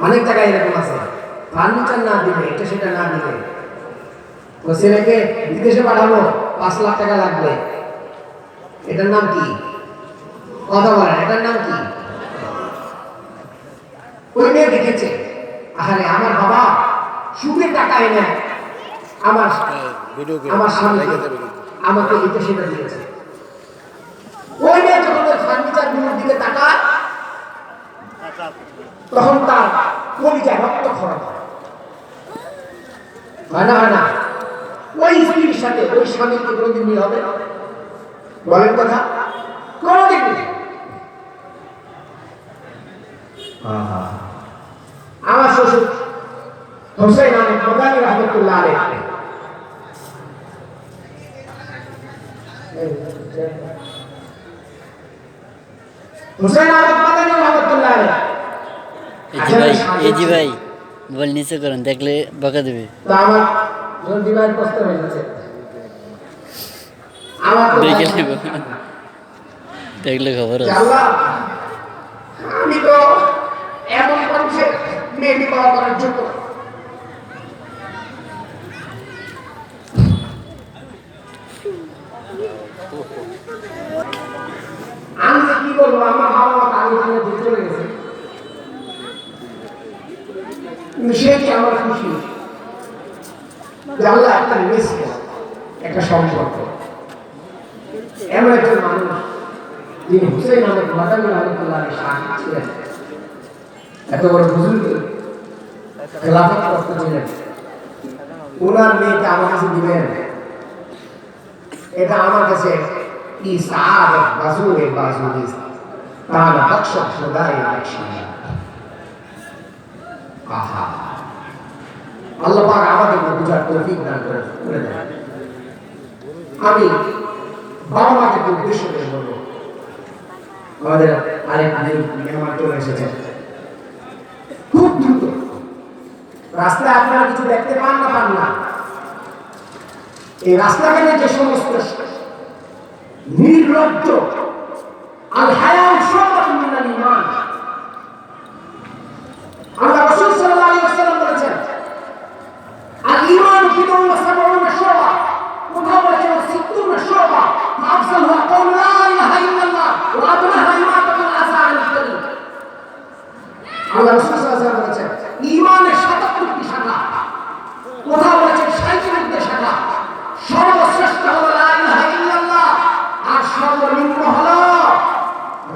অনেক জায়গায় এরকম আছে, ফার্নিচার না দিলে, এটা সেটা না দিলে, তো ছেলেকে বিদেশে পাঠাবো, 5 লাখ টাকা লাগবে, এটার নাম কি? কথা বলেন, এটার নাম কি? ওই মেয়ে দেখেছে, আরে আমার বাবা সুদে টাকা এনে আমার আমার স্বামী আমাকে এটা সেটা দিয়েছে। ওই মেয়ে যখন ফার্নিচার গুলোর দিকে তাকায়, তখন তার কলিজায় রক্ত খরচ হয় না, হয় না? ওই স্ত্রীর সাথে ওই স্বামীর কি কোনোদিন মিল হবে? বলেন কথা, কোনোদিন নেই। আমার শ্বশুর হোসেন আহমেদ মাদানী রহমতুল্লাহ আলাইহি, হোসেন আহমেদ মাদানী রহমতুল্লাহ আলাইহি, জি ভাই মোবাইল নিচে করেন, দেখলে বকা দেবে। তো আমার ডিভাইড করতে হয়েছে, আমার দেখলে খবর আছে। আমি তো এমন মানুষের মেয়ে বিবাহ করার জন্য আমি কি করবো? আমার বাবা মা আগে থেকে চলে গেছে, কিন্তু সে কি আমার খুশি যে আল্লাহ একটা রিস্ক, একটা সম্পর্ক, এমন একজন মানুষ যিনি হুসেন আহমেদ মাদানী রহমতুল্লাহ আলাইহি শাহিদ ছিলেন, এত বড় বুজুর্গ, খেলাফত করতেছিলেন, ওনার মেয়েকে আমার কাছে দিবেন, এটা আমার কাছে ইসাআত বাজুরে বাজুরি তার বখশ খোদায়ে বখশিয়া। আহা, আল্লাহ পাক আমাদের বুঝার তৌফিক দান করে দেন। আমি বাবা মাকে উদ্দেশ্য করে বলবো, আমাদের আরেক মেহমান চলে এসেছেন খুব দ্রুত, রাস্তায় আপনারা কিছু দেখতে পান না পান না, এই রাস্তাঘাটে যে সমস্ত নির্লজ্জ, আল হায়া শুআবাতুন মিনাল ঈমান, আল্লাহ রাসূল সাল্লাল্লাহু আলাইহি ওয়াসাল্লাম বলেছেন আল ঈমানু বিদউন ওয়া সাবউনা শুআবা, কোথাও বলেছেন সিত্তুনা শুআবা, আফসালুহা কাওলু লা ইলাহা ইল্লাল্লাহ ওয়া আদনাহা ইমাতাতুল আযা আনিত তারিক। আল্লাহ রাসূল সাল্লাল্লাহু আলাইহি ওয়াসাল্লাম বলেছেন ঈমানের ৭৭টি শাখা, কোথাও বলেছেন ৩৭টি শাখা, সর্বশ্রেষ্ঠ হলো লা ইলাহা ইল্লাল্লাহ, আর সর্বনিম্ন হলো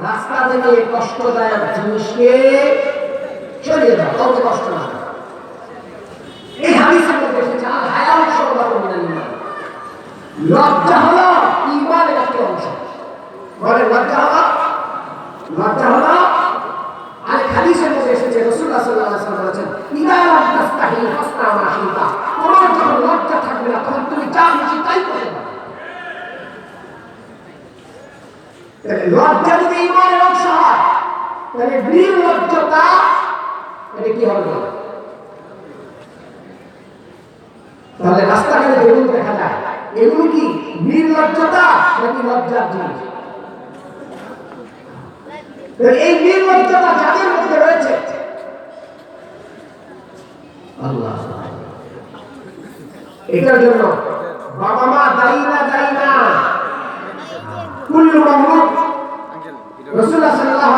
রাস্তা থেকে কষ্টদায়ক জিনিসকে সরিয়ে দাও, কাউকে কষ্ট না দাও। এই হাদিসের মধ্যে এসেছে আল হায়াউ শুআবাতুন মিনাল ঈমান, লজ্জা হলো ঈমানের একটি অংশ। বলে লজ্জা হলো আর হাদিসের মধ্যে এসেছে রাসূলুল্লাহ সাল্লাল্লাহু আলাইহি ওয়াসাল্লাম বলেছেন ইদা লাম তাস্তাহি ফাসনা মা শিতা, তোমার যখন লজ্জা থাকবে না তখন তুমি যা খুশি তাই করতে পারো। লজ্জা যদি ঈমানের অংশ হয়, তাহলে নির্লজ্জতা এটা কি হবে? তাহলে রাস্তাঘাটে যেগুলো দেখা যায় এগুলো কি নির্লজ্জতা নাকি লজ্জার জিনিস? এই নির্লজ্জতা যাদের মধ্যে রয়েছে, আল্লাহ এটার জন্য বাবা মা দায়ী না, কুল্লু মামলুক রাসূলুল্লাহ সাল্লাল্লাহু